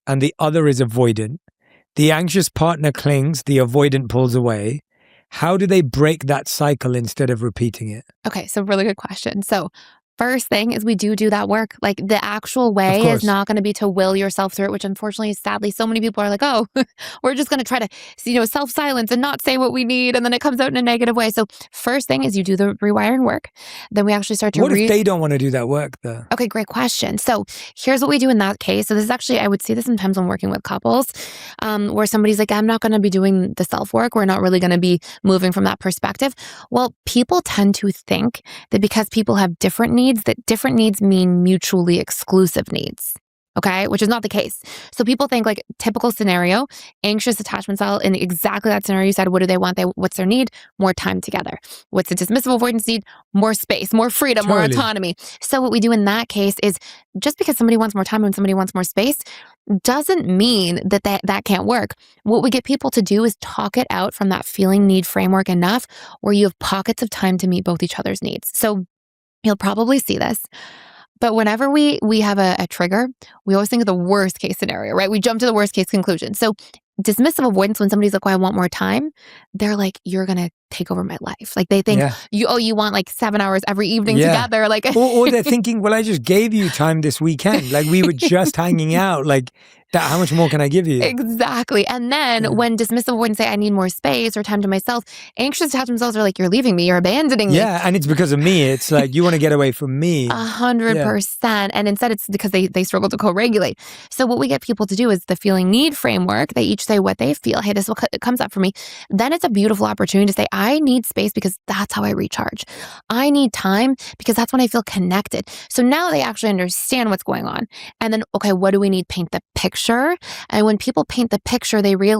and the other is avoidant. The anxious partner clings, the avoidant pulls away. How do they break that cycle instead of repeating it? Okay, so really good question. So first thing is we do that work. Like the actual Of way is course. not going to be to will yourself through it, which unfortunately, sadly, so many people are like, oh, we're just going to try to, self-silence and not say what we need. And then it comes out in a negative way. So first thing is you do the rewiring work. Then we actually start to What if they don't want to do that work though? Okay, great question. So here's what we do in that case. So this is actually, I would see this sometimes when working with couples, where somebody's like, I'm not going to be doing the self-work. We're not really going to be moving from that perspective. Well, people tend to think that because people have different needs, that different needs mean mutually exclusive needs. Okay, which is not the case. So people think like typical scenario, anxious attachment style, in exactly that scenario you said, what do they want? What's their need? More time together. What's the dismissive avoidance need? More space, more freedom, more autonomy. So what we do in that case is just because somebody wants more time and somebody wants more space doesn't mean that can't work. What we get people to do is talk it out from that feeling need framework enough where you have pockets of time to meet both each other's needs. So you'll probably see this. But whenever we have a trigger, we always think of the worst case scenario, right? We jump to the worst case conclusion. So dismissive avoidance, when somebody's like, well, I want more time, they're like, you're going to take over my life. Like they think, you want like 7 hours every evening together. Like, or they're thinking, well, I just gave you time this weekend. Like we were just hanging out. Like that, how much more can I give you? Exactly. And then when dismissive avoidance say, I need more space or time to myself, anxious attachment styles are like, you're leaving me, you're abandoning me. Yeah. And it's because of me. It's like, you want to get away from me. 100%. And instead it's because they struggle to co-regulate. So what we get people to do is the feeling need framework. They each say what they feel. Hey, this is what comes up for me. Then it's a beautiful opportunity to say, I need space because that's how I recharge. I need time because that's when I feel connected. So now they actually understand what's going on. And then, okay, what do we need? Paint the picture. And when people paint the picture, they realize